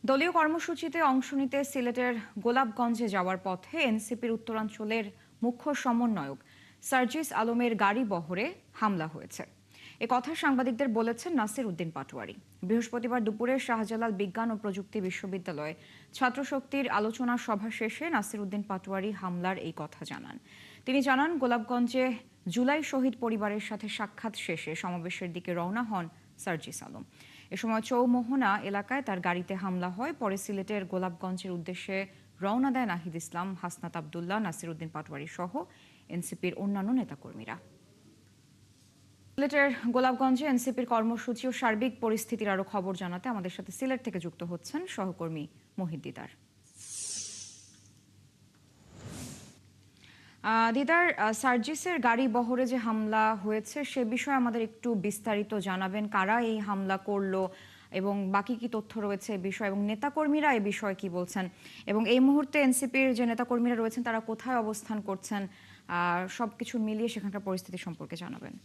দলীয় কর্মসূচিতে অংশ নিতে সিলেটের গোলাপগঞ্জে যাওয়ার পথে এনসিপির উত্তরাঞ্চলের মুখ্য সমন্বয়ক সার্জিস আলমের গাড়ি বহরে হামলা হয়েছে। এ কথা সাংবাদিকদের বলেছেন নাসির উদ্দিন পাটোয়ারি। বৃহস্পতিবার দুপুরে শাহজালাল বিজ্ঞান ও প্রযুক্তি বিশ্ববিদ্যালয়ে ছাত্রশক্তির আলোচনা সভা শেষে নাসির উদ্দিন পাটোয়ারি হামলার এই কথা জানান। তিনি জানান, গোলাপগঞ্জে জুলাই শহীদ পরিবারের সাথে সাক্ষাৎ শেষে সমাবেশের দিকে রওনা হন সার্জিস আলম। এ সময় চৌমোহনা এলাকায় তার গাড়িতে হামলা হয়। পরে সিলেটের গোলাপগঞ্জের উদ্দেশ্যে রওনা দেয় নাহিদ ইসলাম, হাসনাত আবদুল্লাহ, নাসির উদ্দিন পাটোয়ারি সহ এনসিপির অন্যান্য নেতাকর্মীরা। সিলেটের গোলাপগঞ্জে এনসিপির কর্মসূচি ও সার্বিক পরিস্থিতির আরো খবর জানাতে আমাদের সাথে সিলেট থেকে যুক্ত হচ্ছেন সহকর্মী মোহিত দিদার। দিদার, সার্জিসের গাড়ি বহরে যে হামলা হয়েছে সে বিষয়ে আমাদের একটু বিস্তারিত জানাবেন। কারা এই হামলা করলো এবং বাকি কি তথ্য রয়েছে এই বিষয়ে, এবং নেতাকর্মীরা এই বিষয়ে কি বলছেন, এবং এই মুহূর্তে এনসিপির যে নেতাকর্মীরা রয়েছেন তারা কোথায় অবস্থান করছেন, সবকিছু মিলিয়ে সেখানকার পরিস্থিতি সম্পর্কে জানাবেন।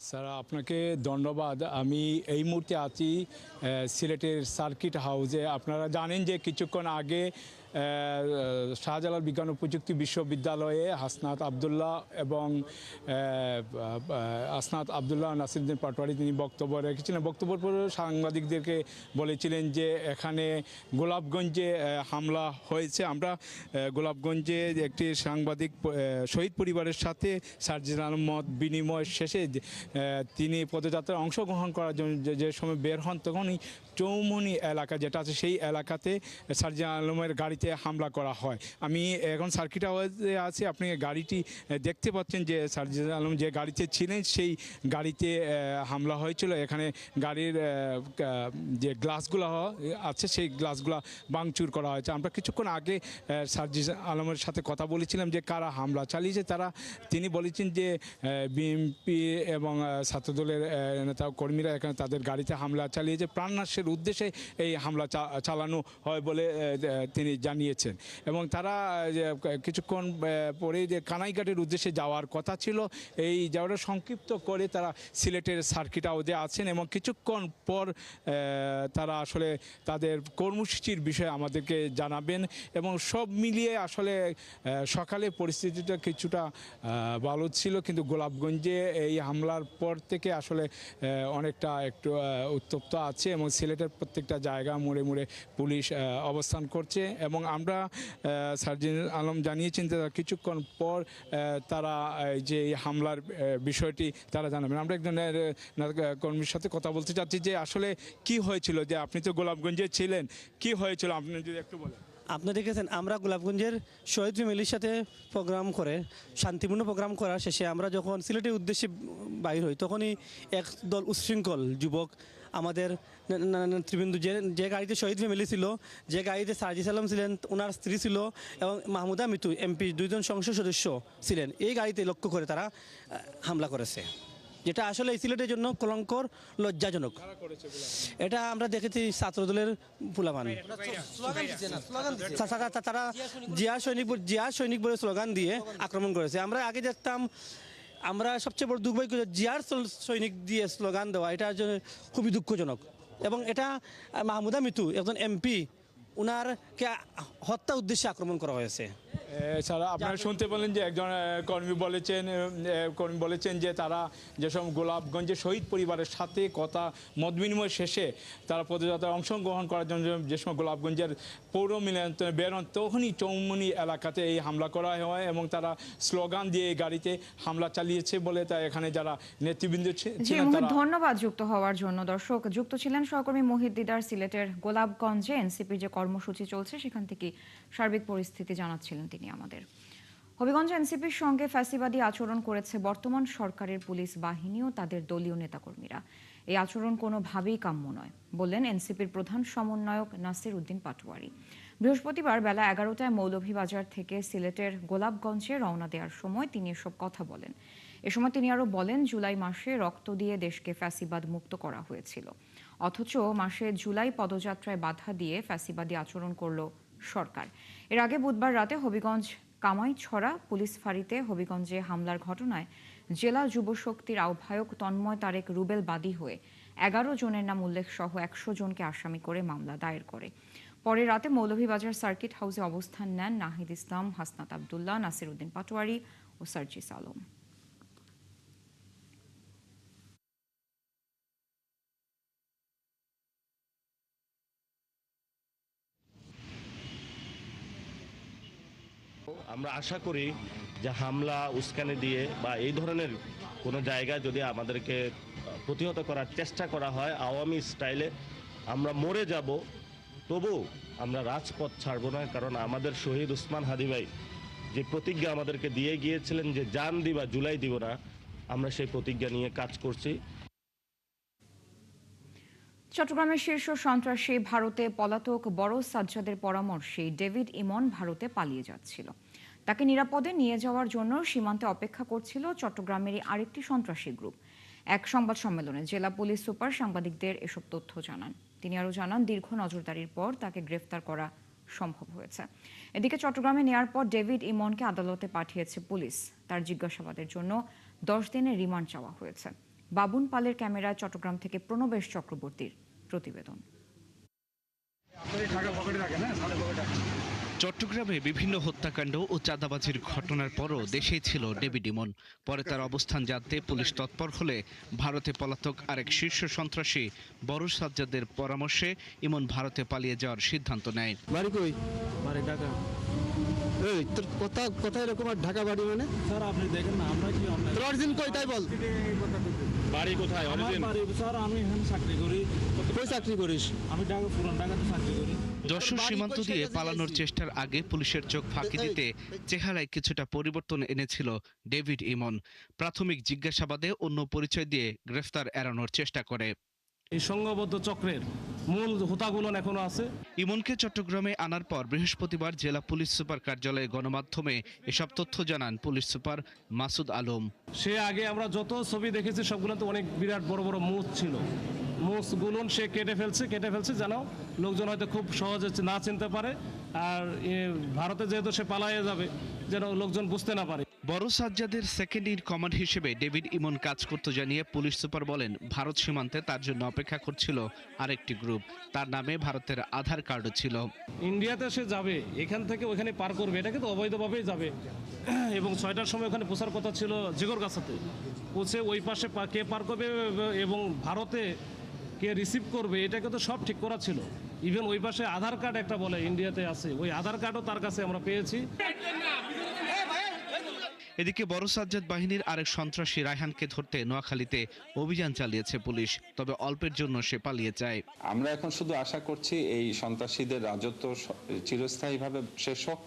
স্যার, আপনাকে ধন্যবাদ। আমি এই মুহূর্তে আছি সিলেটের সার্কিট হাউসে। আপনারা জানেন যে কিছুক্ষণ আগে শাহজালাল বিজ্ঞান ও প্রযুক্তি বিশ্ববিদ্যালয়ে হাসনাত আবদুল্লাহ নাসিরুদ্দিন পাটোয়ারি তিনি বক্তব্য রেখেছিলেন। বক্তব্যের পরে সাংবাদিকদেরকে বলেছিলেন যে এখানে গোলাপগঞ্জে হামলা হয়েছে। আমরা গোলাপগঞ্জে একটি সাংবাদিক শহীদ পরিবারের সাথে সার্জিস আলম মত বিনিময় শেষে তিনি পদযাত্রায় অংশগ্রহণ করার জন্য যে সময় বের হন, তখনই চৌমনি এলাকা যেটা আছে সেই এলাকাতে সার্জিস আলমের গাড়িতে হামলা করা হয়। আমি এখন সার্কিট হাউসে আছি। আপনি গাড়িটি দেখতে পাচ্ছেন যে সার্জিস আলম যে গাড়িতে ছিলেন সেই গাড়িতে হামলা হয়েছিল। এখানে গাড়ির যে গ্লাসগুলো আছে সেই গ্লাসগুলো ভাঙচুর করা হয়েছে। আমরা কিছুক্ষণ আগে সার্জিস আলমের সাথে কথা বলেছিলাম যে কারা হামলা চালিয়েছে। তিনি বলেছেন যে বিএনপি এবং ছাত্রদলের নেতা কর্মীরা এখানে তাদের গাড়িতে হামলা চালিয়েছে, প্রাণনাশের উদ্দেশ্যে এই হামলা চালানো হয় বলে তিনি জানিয়েছেন। এবং তারা কিছুক্ষণ পরে যে কানাইঘাটের উদ্দেশ্যে যাওয়ার কথা ছিল, এই যাওয়াটা সংক্ষিপ্ত করে তারা সিলেটের সার্কিট হাউসে আছেন এবং কিছুক্ষণ পর তারা আসলে তাদের কর্মসূচির বিষয়ে আমাদেরকে জানাবেন। এবং সব মিলিয়ে আসলে সকালে পরিস্থিতিটা কিছুটা ভালো ছিল, কিন্তু গোলাপগঞ্জে এই হামলার পর থেকে আসলে অনেকটা একটু উত্তপ্ত আছে এবং সিলেটের প্রত্যেকটা জায়গা মোড়ে মোড়ে পুলিশ অবস্থান করছে। এবং আমরা সার্জিস আলম জানিয়েছেন যে কিছুক্ষণ পর তারা যে হামলার বিষয়টি তারা জানাবেন। আমরা একজন কর্মীর সাথে কথা বলতে চাচ্ছি যে আসলে কি হয়েছিল, যে আপনি তো গোলাপগঞ্জে ছিলেন, কি হয়েছিল আপনি যদি একটু বলেন। আপনি দেখেছেন আমরা গোলাপগঞ্জের শহীদ ফ্যামিলির সাথে প্রোগ্রাম করে শান্তিপূর্ণ প্রোগ্রাম করার শেষে আমরা যখন সিলেটের উদ্দেশ্যে বাইর হই, তখনই এক দল উচ্ছৃঙ্খল যুবক আমাদের নেতৃবৃন্দ যে গাড়িতে শহীদ ফ্যামিলি ছিল, যে গাড়িতে সার্জিস আলম ছিলেন, ওনার স্ত্রী ছিল এবং মাহমুদা মিতু এমপি দুইজন সংসদ সদস্য ছিলেন, এই গাড়িতে লক্ষ্য করে তারা হামলা করেছে, যেটা আসলে সিলেটের জন্য কলঙ্কর, লজ্জাজনক। এটা আমরা দেখেছি ছাত্রদলের ফুলামান তারা জিয়া সৈনিক বলে স্লোগান দিয়ে আক্রমণ করেছে। আমরা আগে দেখতাম, আমরা সবচেয়ে বড় দুর্ভাগ্য জিয়ার সৈনিক দিয়ে স্লোগান দেওয়া, এটা খুবই দুঃখজনক। এবং এটা মাহমুদা মিতু একজন এমপি, ওনারকে হত্যা উদ্দেশ্যে আক্রমণ করা হয়েছে। এছাড়া আপনারা শুনতে পেলেন যে একজন কর্মী বলেছেন যে তারা যেসব গোলাপগঞ্জে শহীদ পরিবারের সাথে কথা মত বিনিময় শেষে তারা পদযাত্রায় অংশগ্রহণ করার জন্য যে সময় গোলাপগঞ্জের পৌর মিলনায়তনে বেরোন, তখনই চৌমনি এলাকাতে এই হামলা করা হয় এবং তারা স্লোগান দিয়ে এই গাড়িতে হামলা চালিয়েছে বলে তা এখানে যারা নেতৃবৃন্দ ছিলেন তারা। ধন্যবাদ যুক্ত হওয়ার জন্য। দর্শক, যুক্ত ছিলেন সহকর্মী মোহিত দিদার সিলেটের গোলাপগঞ্জে এনসিপির যে কর্মসূচি চলছে সেখান থেকে সার্বিক পরিস্থিতি জানাচ্ছিলেন তিনি আমাদের। হবিগঞ্জ এনসিপির সঙ্গে ফ্যাসিবাদী আচরণ করেছে বর্তমান সরকারের পুলিশ বাহিনী ও তাদের দলীয় নেতাকর্মীরা। এই আচরণ কোনোভাবেই কাম্য নয় বললেন এনসিপির প্রধান সমন্বয়ক নাসির উদ্দিন পাটোয়ারি। বৃহস্পতিবার বেলা 11টায় মৌলভীবাজার থেকে সিলেটের গোলাপগঞ্জে রওনা দেওয়ার সময় তিনি এসব কথা বলেন। এ সময় তিনি আরো বলেন, জুলাই মাসে রক্ত দিয়ে দেশকে ফ্যাসিবাদ মুক্ত করা হয়েছিল, অথচ মাসে জুলাই পদযাত্রায় বাধা দিয়ে ফ্যাসিবাদী আচরণ করল সরকার। এর আগে বুধবার রাতে হবিগঞ্জ কামাইছড়া পুলিশ ফাঁড়িতে হবিগঞ্জে হামলার ঘটনায় জেলা যুব শক্তির আহ্বায়ক তন্ময় তারেক রুবেল বাদী হয়ে 11 জনের নাম উল্লেখ সহ 100 জনকে আসামি করে মামলা দায়ের করে। পরে রাতে মৌলভীবাজার সার্কিট হাউসে অবস্থান নেন নাহিদ ইসলাম, হাসনাত আব্দুল্লাহ, নাসির উদ্দিন পাটোয়ারি ও সার্জিস আলম। আমরা আশা করি যে হামলা উস্কানি দিয়ে বা এই ধরনের কোনো জায়গায় যদি আমাদেরকে প্রতিহত করার চেষ্টা করা হয় আওয়ামী স্টাইলে, আমরা মরে যাব, তবু আমরা রাজপথ ছাড়ব না। কারণ আমাদের শহীদ উসমান হাদি ভাই যে প্রতিজ্ঞা আমাদেরকে দিয়ে গিয়েছিলেন যে জান দিবা জুলাই দিব না, আমরা সেই প্রতিজ্ঞা নিয়ে কাজ করছি। চট্টগ্রামের শীর্ষ সন্ত্রাসী ভারতে পলাতক বড় সাজ্জাদের পরামর্শে ডেভিড ইমন ভারতে পালিয়ে যাচ্ছিল। তাকে নিরাপদে নিয়ে যাওয়ার জন্য সীমান্তে অপেক্ষা করছিল চট্টগ্রামেরই আরেকটি সন্ত্রাসী গ্রুপ। এক সংবাদ সম্মেলনে জেলা পুলিশ সুপার সাংবাদিকদের এসব তথ্য জানান। তিনি আরও জানান, দীর্ঘ নজরদারির পর তাকে গ্রেফতার করা সম্ভব হয়েছে। এদিকে চট্টগ্রামে নেয়ার পর ডেভিড ইমনকে আদালতে পাঠিয়েছে পুলিশ। তার জিজ্ঞাসাবাদের জন্য 10 দিনের রিমান্ড চাওয়া হয়েছে। বাবুন পালের ক্যামেরায় চট্টগ্রাম থেকে প্রণবেশ চক্রবর্তীর প্রতিবেদন। চট্টগ্রামে বিভিন্ন হত্যাকাণ্ড ও চাঁদাবাজির ঘটনার পরও দেশেই ছিল ডেভিড ইমন। পরে তার অবস্থান জানতে পুলিশ তৎপর হলে ভারতে পলাতক আরেক শীর্ষ সন্ত্রাসী বড় সাজ্জাদের পরামর্শে ইমন ভারতে পালিয়ে যাওয়ার সিদ্ধান্ত নেয়। বাড়ি কই? বাড়ি ঢাকা। এই তোর কথা এরকম আর ঢাকা বাড়ি মানে? স্যার আপনি দেখেন না আমরা কি অনলাইন। তোর অরিজিন কই তাই বল। বাড়ি কোথায়? আমার বাড়ি স্যার আমি এখানে চাকরি করি। কই চাকরি করিস? আমি ঢাকা পুরান ঢাকাতে চাকরি করি। যশোর সীমান্ত দিয়ে পালানোর চেষ্টার আগে পুলিশের চোখ ফাঁকি দিতে চেহারায় কিছুটা পরিবর্তন এনেছিল ডেভিড ইমন। প্রাথমিক জিজ্ঞাসাবাদে অন্য পরিচয় দিয়ে গ্রেফতার এড়ানোর চেষ্টা করে। এই সংঘবদ্ধ চক্রের মূল হোতাগুলো এখনো আছে। ইমনকে চট্টগ্রামে আনার পর বৃহস্পতিবার জেলা পুলিশ সুপার কার্যালয়ে গণমাধ্যমে এসব তথ্য জানান পুলিশ সুপার মাসুদ আলম। সে আগে আমরা যত ছবি দেখেছি সবগুলোতে অনেক বিরাট বড় বড় মুখ ছিল। মুখগুলো সে কেটে ফেলছে যেন লোকজন হয়তো খুব সহজে না চিনতে পারে। আর ভারতে যেহেতু সে পালাইয়ে যাবে যেন লোকজন বুঝতে না পারে। বড় সাজ্জাদের সেকেন্ড ইন কমান্ড হিসেবে ডেভিড ইমন কাজ করতে জানিয়ে পুলিশ সুপার বলেন, ভারত সীমান্তে তার জন্য অপেক্ষা করছিল আরেকটি গ্রুপ। তার নামে ভারতের আধার কার্ডও ছিল। ইন্ডিয়াতে সে যাবে, এখান থেকে ওখানে পার করবে, এটা কিন্তু অবৈধভাবেই যাবে। এবং 6টার সময় ওখানে পৌঁছার কথা ছিল জিগরগাছাতে। পৌঁছে ওই পাশে কে পার করবে এবং ভারতে কে রিসিভ করবে, এটা কিন্তু সব ঠিক করা ছিল। ইভেন ওই পাশে আধার কার্ড একটা বলে ইন্ডিয়াতে আছে, ওই আধার কার্ডও তার কাছে আমরা পেয়েছি। এদিকে বড় সাজ্জাদ বাহিনীর আরেক সন্ত্রাসী রায়হানকে ধরতে নোয়াখালীতে অভিযান চালিয়েছে পুলিশ। তবে অল্পের জন্য সে পালিয়ে যায়। আমরা এখন শুধু আশা করছি এই সন্ত্রাসীদের রাজত্ব চিরস্থায়ীভাবে শেষ হোক।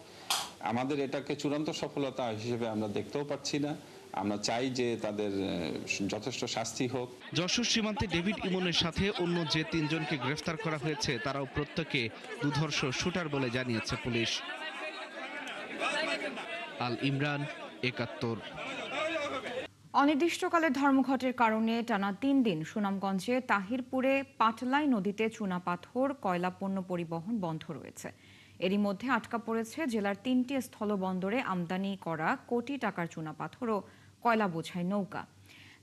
আমাদের এটাকে চূড়ান্ত সফলতা হিসেবে আমরা দেখতেও পাচ্ছি না। আমরা চাই যে তাদের যথেষ্ট শাস্তি হোক। যশোর সীমান্তে ডেভিড ইমনের সাথে অন্য যে 3 জনকে গ্রেফতার করা হয়েছে তারাও প্রত্যেকে দুধর্ষ শুটার বলে জানিয়েছে পুলিশ। আল ইমরান, 71। অনির্দিষ্টকালের ধর্মঘটের কারণে টানা 3 দিন সুনামগঞ্জে তাহিরপুরে পাটলাই নদীতে চুনাপাথর কয়লা পণ্য পরিবহন বন্ধ রয়েছে। এরই মধ্যে আটকা পড়েছে জেলার 3টি স্থলবন্দরে আমদানি করা কোটি টাকার চুনাপাথর ও কয়লা বোঝাই নৌকা।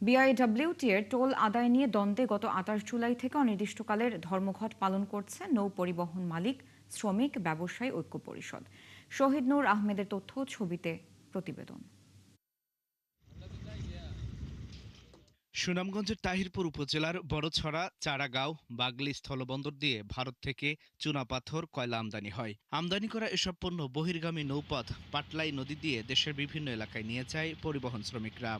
বিআইডব্লিউটি এর টোল আদায় নিয়ে দ্বন্দ্বে গত 28 জুলাই থেকে অনির্দিষ্টকালের ধর্মঘট পালন করছে নৌ পরিবহন মালিক, শ্রমিক, ব্যবসায়ী ঐক্য পরিষদ। শহীদ নূর আহমেদের তথ্য, ছবিতে প্রতিবেদন। সুনামগঞ্জের তাহিরপুর উপজেলার বড়ছড়া, চারাগাঁও, বাগলি স্থলবন্দর দিয়ে ভারত থেকে চুনাপাথর, কয়লা আমদানি হয়। আমদানি করা এসব পণ্য বহির্গামী নৌপথ পাটলাই নদী দিয়ে দেশের বিভিন্ন এলাকায় নিয়ে যায় পরিবহন শ্রমিকরা।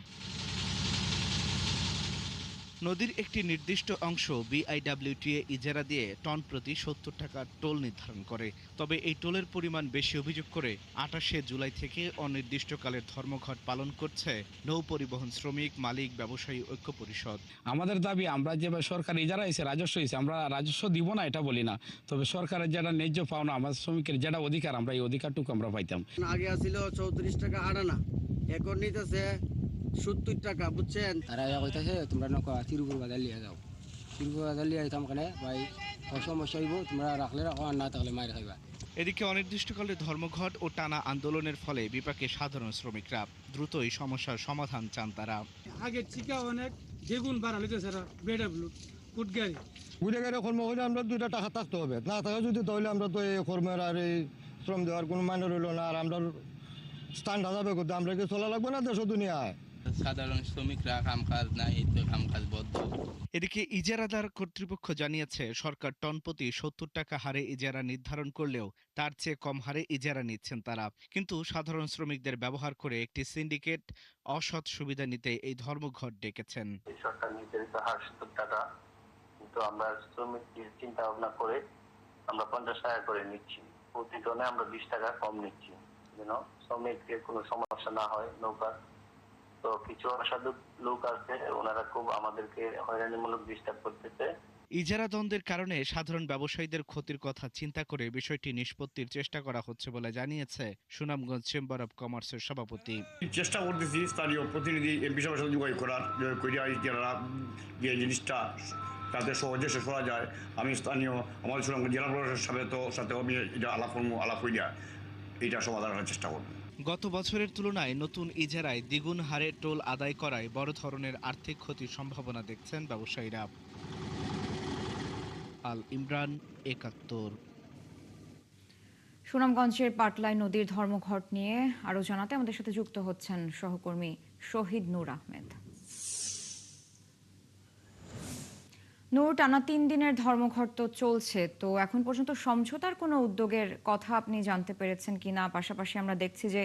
নদীর একটি নির্দিষ্ট অংশ বিআইডব্লিউটিএ ইজারা দিয়ে টন প্রতি 70 টাকা টোল নির্ধারণ করে। তবে এই টোলের পরিমাণ বেশি অভিযোগ করে 28 জুলাই থেকে অনির্দিষ্টকালের ধর্মঘট পালন করছে নৌ পরিবহন শ্রমিক, মালিক, ব্যবসায়ী ঐক্য পরিষদ। আমাদের দাবি, আমরা যেভাবে সরকার ইজারা হয়েছে, রাজস্ব হয়েছে, আমরা রাজস্ব দিব না এটা বলি না, তবে সরকারের যেটা ন্যায্য পাওনা, আমাদের শ্রমিকের যেটা অধিকার, আমরা এই অধিকারটুকু আমরা পাইতাম। আগে আসছিল 34 টাকা আড়ানা, এখন নিতেছে 70 টাকা, বুঝছেন? তারা কইতাছে তোমরা নৌকা তিরুপুর বাজার লিয়ে যাও, তিরুপুর বাজার লিয়ে আইতাম কেন ভাই, সমস্যা হইব, তোমরা রাখলে রাখো আর না থাকলে মায়ের খাইবা। এদিকে অনির্দিষ্টকালে ধর্মঘট ও টানা আন্দোলনের ফলে বিপাকে সাধারণ শ্রমিকরা। দ্রুতই সমস্যার সমাধান চান তারা। আগের থেকে অনেক দ্বিগুণ বাড়ালে স্যার বিআইডব্লিউ উঠগাড়ি কর্ম হলে আমরা 2টা টাকা থাকতে হবে, না থাকে যদি তাহলে আমরা তো এই কর্মের আর এই শ্রম দেওয়ার কোনো মানে রইল না। আর আমরা স্থান যাবে করতে আমরা কি চলা লাগবে না দেশ দুনিয়ায়। সাধারণ শ্রমিকরা কাম কাজ নাই, এই তো কাম কাজ বদ্ধ। এদিকে ইজারাদার কর্তৃপক্ষ জানিয়েছে সরকার টন প্রতি 70 টাকা হারে ইজারা নির্ধারণ করলেও তার চেয়ে কম হারে ইজারা নিচ্ছেন তারা। কিন্তু সাধারণ শ্রমিকদের ব্যবহার করে একটি সিন্ডিকেট অসৎ সুবিধা নিতে এই ধর্মঘট ডেকেছেন। সরকার নির্ধারিত হার 70 টাকা, কিন্তু আমরা শ্রমিকদের চিন্তা ভাবনা করে আমরা 50 টাকা করে নিচ্ছি। প্রতি টনে আমরা 20 টাকা কম নিচ্ছি, যেন শ্রমিকদের কোনো সমস্যা না হয় নৌকা। তো কিছু অসাধু লোক আছে, ওনারা খুব আমাদেরকে হয়রানিমূলক ডিস্টার্ব করতেছে। ইজারা দ্বন্দ্বের কারণে সাধারণ ব্যবসায়ীদের ক্ষতির কথা চিন্তা করে বিষয়টি নিষ্পত্তির চেষ্টা করা হচ্ছে বলে জানিয়েছে সুনামগঞ্জ চেম্বার অব কমার্সের সভাপতি। চেষ্টা করতেছি স্থানীয় প্রতিনিধি এমপি সাহেবের সাথে যোগাযোগ করার, যে জিনিসটা তাতে সহজে শেষ করা যায়। আমি স্থানীয় আমাদের সুনামগঞ্জ জেলা প্রশাসনের সাথে আমি এটা আলাপ হইয়া এইটা সমাধান করার চেষ্টা করব। গত বছরের তুলনায় নতুন ইজারায় দ্বিগুণ হারে টোল আদায় করায় বড় ধরনের আর্থিক ক্ষতির সম্ভাবনা দেখছেন ব্যবসায়ীরা। আল ইমরান, ৭১। সুনামগঞ্জের পাটলাই নদীর ধর্মঘট নিয়ে আরো জানাতে আমাদের সাথে যুক্ত হচ্ছেন সহকর্মী শহীদ নূর আহমেদ। নূর, টানা 3 দিনের ধর্মঘট তো চলছে, তো এখন পর্যন্ত সমঝোতার কোনো উদ্যোগের কথা আপনি জানতে পেরেছেন কিনা? পাশাপাশি আমরা দেখছি যে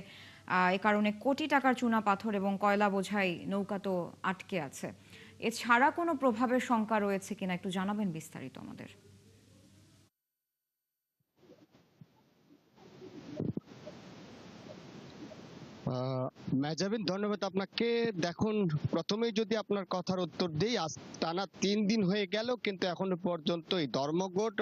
এ কারণে কোটি টাকার চুনা পাথর এবং কয়লা বোঝাই নৌকা তো আটকে আছে। এছাড়া কোনো প্রভাবের শঙ্কা রয়েছে কিনা একটু জানাবেন বিস্তারিত আমাদের। মেজাবিন, ধন্যবাদ আপনাকে। দেখুন, প্রথমেই যদি আপনার কথার উত্তর দিই, আজ টানা 3 দিন হয়ে গেল, কিন্তু এখনো পর্যন্ত এই ধর্মঘট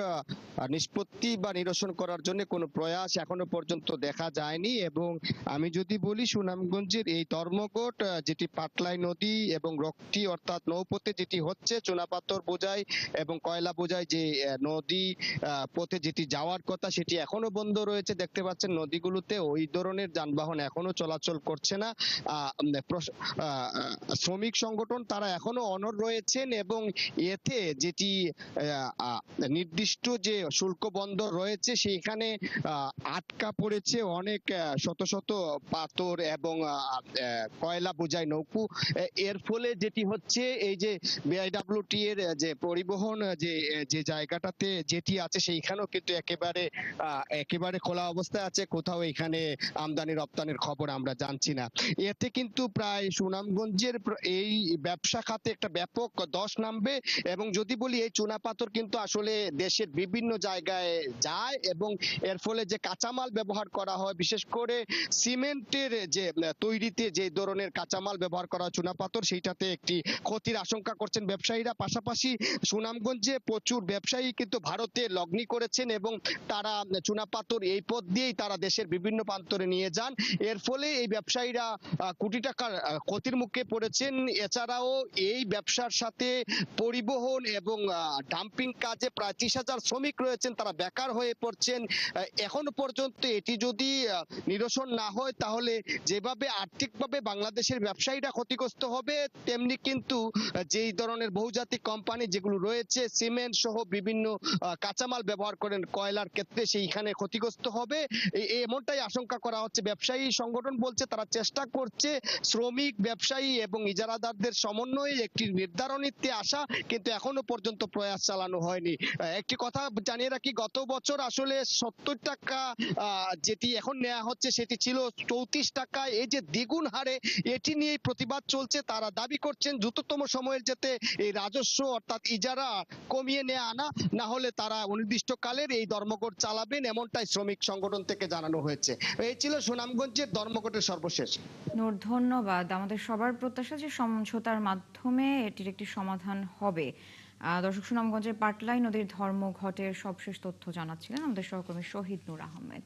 নিষ্পত্তি বা নিরসন করার জন্য কোনো প্রয়াস এখনো পর্যন্ত দেখা যায়নি। এবং আমি যদি বলি, সুনামগঞ্জের এই ধর্মঘট যেটি পাটলাই নদী এবং রক্তি অর্থাৎ নৌপথে যেটি হচ্ছে, চুনাপাথর বোঝাই এবং কয়লা বোঝাই যে নদী পথে যেটি যাওয়ার কথা, সেটি এখনো বন্ধ রয়েছে। দেখতে পাচ্ছেন নদীগুলোতে ওই ধরনের যানবাহন এখনো চলাচল করছে না। শ্রমিক সংগঠন তারা এখনো অনড় রয়েছেন এবং এতে যেটি নির্দিষ্ট যে শুল্ক বন্দর রয়েছে সেখানে আটকা পড়েছে অনেক শত শত পাথর এবং কয়লা বোঝাই নৌকো। এর ফলে যেটি হচ্ছে, এই যে বিআইডব্লিউটি এর যে পরিবহন যে জায়গাটাতে যেটি আছে সেইখানেও কিন্তু একেবারে খোলা অবস্থায় আছে, কোথাও এখানে আমদানি রপ্তানির খবর আমরা জানছি না। এতে কিন্তু প্রায় সুনামগঞ্জের এই ব্যবসা খাতে একটা ব্যাপক ধস নামবে। এবং যদি বলি, এই চুনাপাথর কিন্তু আসলে দেশের বিভিন্ন জায়গায় যায় এবং এর ফলে যে কাঁচামাল ব্যবহার করা হয়, বিশেষ করে সিমেন্টের যে তৈরিতে যে ধরনের কাঁচামাল ব্যবহার করা হয় চুনাপাথর, সেইটাতে একটি ক্ষতির আশঙ্কা করছেন ব্যবসায়ীরা। পাশাপাশি সুনামগঞ্জে প্রচুর ব্যবসায়ী কিন্তু ভারতে লগ্নি করেছেন এবং তারা চুনাপাথর এই পথ দিয়েই তারা দেশের বিভিন্ন প্রান্তরে নিয়ে যান। এর ফলে এই ব্যবসায়ীরা কোটি টাকার ক্ষতির মুখে পড়েছেন। এছাড়াও এই ব্যবসার সাথে পরিবহন এবং ডাম্পিং কাজে প্রায় 30,000 শ্রমিক রয়েছেন, তারা বেকার হয়ে পড়ছেন। এখনো পর্যন্ত এটি যদি নিরসন না হয়, তাহলে যেভাবে আর্থিকভাবে বাংলাদেশের ব্যবসায়ীরা ক্ষতিগ্রস্ত হবে, তেমনি কিন্তু যেই ধরনের বহুজাতিক কোম্পানি যেগুলো রয়েছে সিমেন্ট সহ বিভিন্ন কাঁচামাল ব্যবহার করেন কয়লার ক্ষেত্রে, সেইখানে ক্ষতিগ্রস্ত হবে, এমনটাই আশঙ্কা করা হচ্ছে। ব্যবসায়ী সংগঠন বলছে তারা চেষ্টা করছে শ্রমিক, ব্যবসায়ী এবং ইজারাদারদের সমন্বয়ে একটি নির্ধারণীতে আসা, কিন্তু এখনো পর্যন্ত প্রয়াস চালানো হয়নি। একটি কথা জানিয়ে রাখি, গত বছর আসলে 70 টাকা যেটি এখন নেওয়া হচ্ছে সেটি ছিল 34 টাকা। এই যে দ্বিগুণ হারে, এটি নিয়ে প্রতিবাদ চলছে। তারা দাবি করছেন দ্রুততম সময়ের যাতে এই রাজস্ব অর্থাৎ ইজারা কমিয়ে নেওয়া আনা, না হলে তারা অনির্দিষ্টকালের এই ধর্মঘট চালাবেন, এমনটাই শ্রমিক সংগঠন থেকে জানানো হয়েছে। এই ছিল সুনামগঞ্জের ধর্মঘটের সর্বশেষ। নূর, ধন্যবাদ। আমাদের সবার প্রত্যাশা যে সমঝোতার মাধ্যমে এটির একটি সমাধান হবে। দর্শক, সুনামগঞ্জের পাটলাই নদীর ধর্মঘটের সবশেষ তথ্য জানাচ্ছিলেন আমাদের সহকর্মী শহীদ নূর আহমেদ।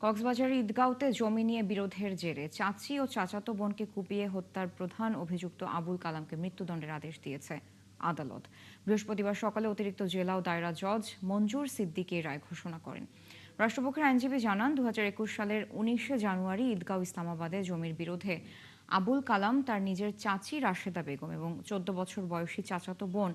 কক্সবাজারের ঈদগাঁওতে জমি নিয়ে বিরোধের জেরে চাচি ও চাচাতো বোনকে কুপিয়ে হত্যার প্রধান অভিযুক্ত আবুল কালামকে মৃত্যুদণ্ডের আদেশ দিয়েছে আদালত। বৃহস্পতিবার সকালে অতিরিক্ত জেলা ও দায়রা জজ মঞ্জুর সিদ্দিকী রায় ঘোষণা করেন। রাষ্ট্রপক্ষের আইনজীবী জানান 2021 সালের 19শে জানুয়ারি ঈদগাঁও ইসলামাবাদে জমির বিরোধে আবুল কালাম তার নিজের চাচি রাশেদা বেগম এবং 14 বছর বয়সী চাচাতো বোন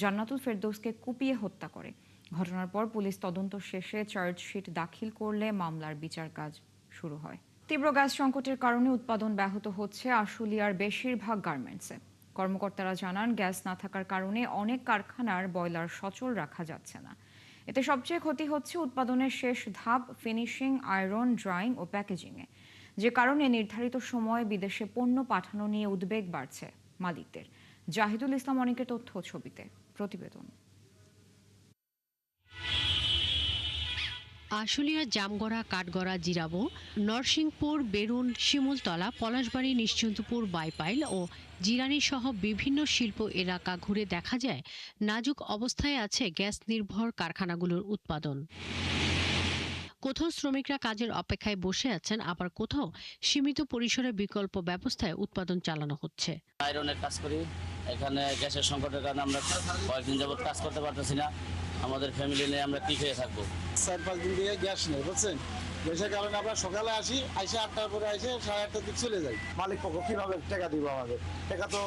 জান্নাতুল ফেরদৌসকে কুপিয়ে হত্যা করে। ঘটনার পর পুলিশ তদন্ত শেষে চার্জশিট দাখিল করলে মামলার বিচার কাজ শুরু হয়। তীব্র গ্যাস সংকটের কারণে উৎপাদন ব্যাহত হচ্ছে আশুলিয়ার বেশিরভাগ গার্মেন্টসে। কর্মকর্তারা জানান, গ্যাস না থাকার কারণে অনেক কারখানার বয়লার সচল রাখা যাচ্ছে না। এতে সবচেয়ে ক্ষতি হচ্ছে উৎপাদনের শেষ ধাপ ফিনিশিং, আয়রন, ড্রাইং ও প্যাকেজিংয়ে, যে কারণে নির্ধারিত সময়ে বিদেশে পণ্য পাঠানো নিয়ে উদ্বেগ বাড়ছে মালিকদের। জাহিদুল ইসলাম অনেকের তথ্য ছবিতে প্রতিবেদন। আশুলিয়া, জামগড়া, কাঠগড়া, জিরাবো, নরসিংপুর, বেরুন, শিমুলতলা, পলাশবাড়ি, নিশ্চিন্তপুর, বাইপাইল ও জিরানি সহ বিভিন্ন শিল্প এলাকা ঘুরে দেখা যায় নাজুক অবস্থায় আছে গ্যাস নির্ভর কারখানাগুলোর উৎপাদন। কোথাও শ্রমিকরা কাজের অপেক্ষায় বসে আছেন, আবার কোথাও সীমিত পরিসরে বিকল্প ব্যবস্থায় উৎপাদন চালানো হচ্ছে। আয়রনের কাজ করি, এখানে গ্যাসের সংকটের কারণে আমরা কয়েকদিন যাবত কাজ করতে পারতেছি না। আমাদের ফ্যামিলি নিয়ে আমরা কি খেয়ে থাকবো? 4-5 দিন থেকে গ্যাস নেই, বুঝছেন। গ্যাসের কারণে আমরা সকালে আসি, 8টার পরে 8:30 দিক চলে যাই। মালিক পক্ষ কিভাবে টাকা দিব আমাদের? টাকা তো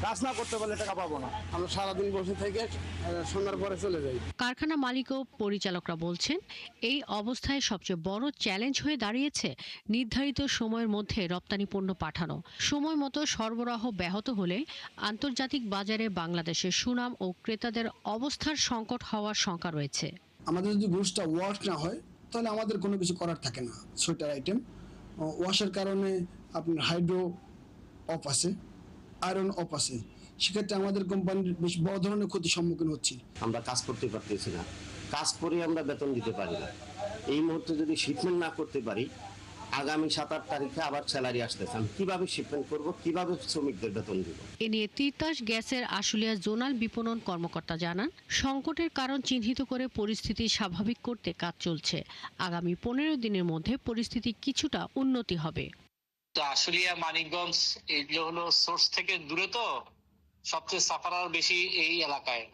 কাজ না করতে পারলে টাকা পাবো না। আমরা সারাদিন বসে থেকে সন্ধ্যার পরে চলে যাই। কারখানা মালিক ও পরিচালকরা বলছেন, এই অবস্থায় সবচেয়ে বড় চ্যালেঞ্জ হয়ে দাঁড়িয়েছে নির্ধারিত সময়ের মধ্যে রপ্তানি পণ্য পাঠানো। সময় মতো সরবরাহ ব্যাহত হলে আন্তর্জাতিক বাজারে বাংলাদেশের সুনাম ও ক্রেতাদের অবস্থার সংকট হওয়ার শঙ্কা রয়েছে। আমাদের যদি গুডসটা ওয়াশ না হয় তাহলে আমাদের কোনো কিছু করার থাকে না। সোয়েটার আইটেম ওয়াশের কারণে আপনার হাইড্রো অফ আছে, আয়রন অফ আছে, সেক্ষেত্রে আমাদের কোম্পানির বেশ বড় ধরনের ক্ষতির সম্মুখীন হচ্ছি। আমরা কাজ করতে পারতেছি না, কাজ করে আমরা বেতন দিতে পারি না। এই মুহূর্তে যদি শিপমেন্ট না করতে পারি, আগামী 7-8 তারিখে আবার স্যালারি আসতেছে, আমি কিভাবে শিপমেন্ট করব, কিভাবে শ্রমিকদের বেতন দিব? এ নিয়ে তিতাস গ্যাসের আশুলিয়া জোনাল বিপণন কর্মকর্তা জানান, সংকটের কারণ চিহ্নিত করে পরিস্থিতি স্বাভাবিক করতে কাজ চলছে। আগামী 15 দিনের মধ্যে পরিস্থিতি কিছুটা উন্নতি হবে। আশুলিয়া, মানিকগঞ্জ এগুলো হলো সোর্স থেকে দূরে, তো সবচেয়ে সাফারার বেশি এই এলাকায়।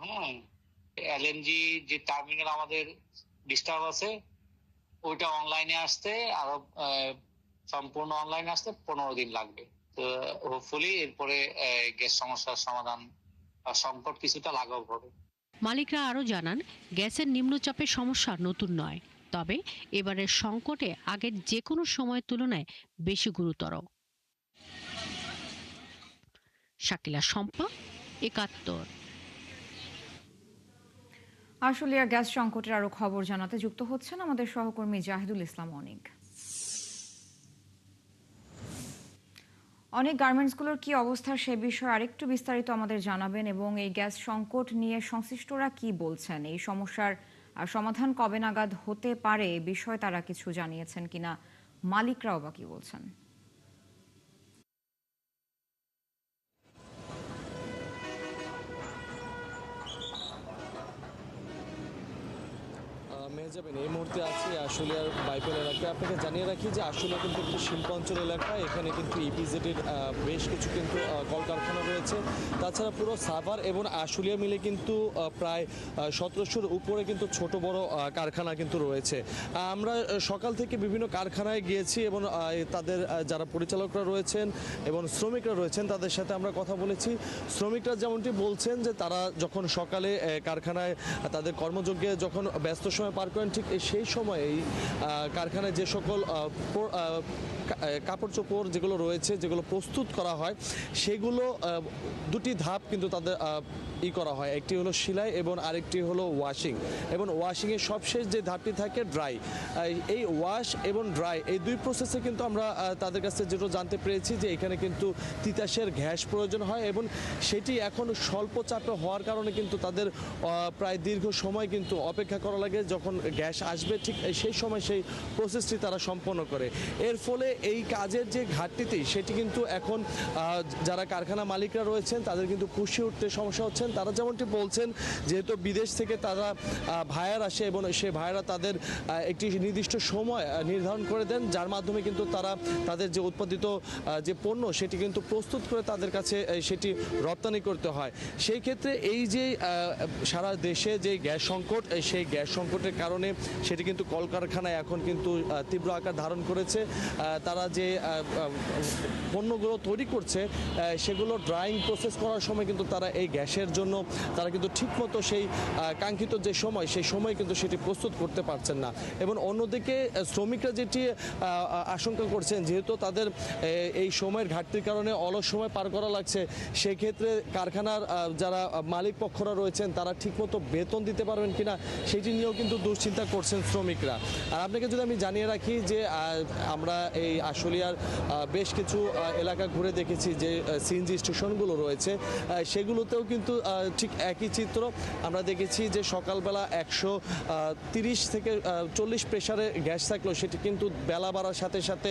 এলএনজি যে টার্মিনাল আমাদের ডিস্টার্ব আছে, ওইটা অনলাইনে আসতে আরো সম্পূর্ণ অনলাইনে আসতে 15 দিন লাগবে। তো হোপফুলি এরপরে গ্যাস সমস্যার সমাধান বা সংকট কিছুটা লাঘব হবে। মালিকরা আরো জানান, গ্যাসের নিম্নচাপের সমস্যা নতুন নয়, তবে এবারের সংকটে আগের যে কোনো সময়ের তুলনায় বেশি গুরুতর। শাকিলা শম্পা, 71। আশুলিয়া গ্যাস সংকটের আরো খবর জানাতে যুক্ত হচ্ছেন আমাদের সহকর্মী জাহিদুল ইসলাম অনেক। অনেক গার্মেন্টসগুলোর কি অবস্থা সে বিষয়ে আরেকটু বিস্তারিত আমাদের জানাবেন, এবং এই গ্যাস সংকট নিয়ে সংশ্লিষ্টরা কি বলছেন, এই সমস্যার সমাধান কবে নাগাদ হতে পারে এ বিষয়ে তারা কিছু জানিয়েছেন কিনা, মালিকরাও বা কি বলছেন? মেহজাবিন, এই মুহূর্তে আছি আশুলিয়ার বাইপাইল এলাকায়। আপনাকে জানিয়ে রাখি যে আশুলিয়া কিন্তু একটি শিল্পাঞ্চল এলাকা, এখানে কিন্তু ইপিজেডের বেশ কিছু কিন্তু কলকারখানা রয়েছে। তাছাড়া পুরো সাভার এবং আশুলিয়া মিলে কিন্তু প্রায় 1700-র উপরে কিন্তু ছোট বড় কারখানা কিন্তু রয়েছে। আমরা সকাল থেকে বিভিন্ন কারখানায় গিয়েছি এবং তাদের যারা পরিচালকরা রয়েছেন এবং শ্রমিকরা রয়েছেন তাদের সাথে আমরা কথা বলেছি। শ্রমিকরা যেমনটি বলছেন যে তারা যখন সকালে কারখানায় তাদের কর্মযজ্ঞে যখন ব্যস্ত সময় পার করেন, ঠিক সেই সময় এই কারখানায় যে সকল কাপড় চোপড় যেগুলো রয়েছে, যেগুলো প্রস্তুত করা হয়, সেগুলো দুটি ধাপ কিন্তু তাদের করা হয়। একটি হলো সেলাই এবং আরেকটি হলো ওয়াশিং। এবং ওয়াশিংয়ের সবশেষ যে ধাপটি থাকে ড্রাই। এই ওয়াশ এবং ড্রাই এই দুই প্রসেসে কিন্তু আমরা তাদের কাছে যেটা জানতে পেরেছি যে এখানে কিন্তু তিতাসের গ্যাস প্রয়োজন হয় এবং সেটি এখন স্বল্প চাপে হওয়ার কারণে কিন্তু তাদের প্রায় দীর্ঘ সময় কিন্তু অপেক্ষা করা লাগে। যখন গ্যাস আসবে ঠিক সেই সময় সেই প্রসেসটি তারা সম্পন্ন করে। এর ফলে এই কাজের যে ঘাটতিটি সেটি কিন্তু এখন যারা কারখানা মালিকরা রয়েছেন তাদের কিন্তু পুষিয়ে উঠতে সমস্যা হচ্ছেন। তারা যেমনটি বলছেন, যেহেতু বিদেশ থেকে তারা ভায়ার আসে এবং সে ভায়ারা তাদের একটি নির্দিষ্ট সময় নির্ধারণ করে দেন, যার মাধ্যমে কিন্তু তারা তাদের যে উৎপাদিত যে পণ্য সেটি কিন্তু প্রস্তুত করে তাদের কাছে সেটি রপ্তানি করতে হয়। সেই ক্ষেত্রে এই যে সারা দেশে যে গ্যাস সংকট, সেই গ্যাস সংকটের কারণে কারণে সেটি কিন্তু কলকারখানায় এখন কিন্তু তীব্র আকার ধারণ করেছে। তারা যে পণ্যগুলো তৈরি করছে সেগুলো ড্রাইং প্রসেস করার সময় কিন্তু তারা এই গ্যাসের জন্য তারা কিন্তু ঠিকমতো সেই কাঙ্ক্ষিত যে সময় সেই সময় কিন্তু সেটি প্রস্তুত করতে পারছেন না। এবং অন্যদিকে শ্রমিকরা যেটি আশঙ্কা করছেন, যেহেতু তাদের এই সময়ের ঘাটতির কারণে অলস সময় পার করা লাগছে, সেক্ষেত্রে কারখানার যারা মালিক পক্ষরা রয়েছেন তারা ঠিকমতো বেতন দিতে পারবেন কিনা সেটি নিয়েও কিন্তু দুশ্চিন্তা করছেন শ্রমিকরা। আর আপনাকে যদি আমি জানিয়ে রাখি যে আমরা এই আশুলিয়ার বেশ কিছু এলাকা ঘুরে দেখেছি যে সিএনজি স্টেশনগুলো রয়েছে, সেগুলোতেও কিন্তু ঠিক একই চিত্র আমরা দেখেছি যে সকালবেলা 130 থেকে 40 প্রেসারে গ্যাস থাকলেও সেটি কিন্তু বেলা বাড়ার সাথে সাথে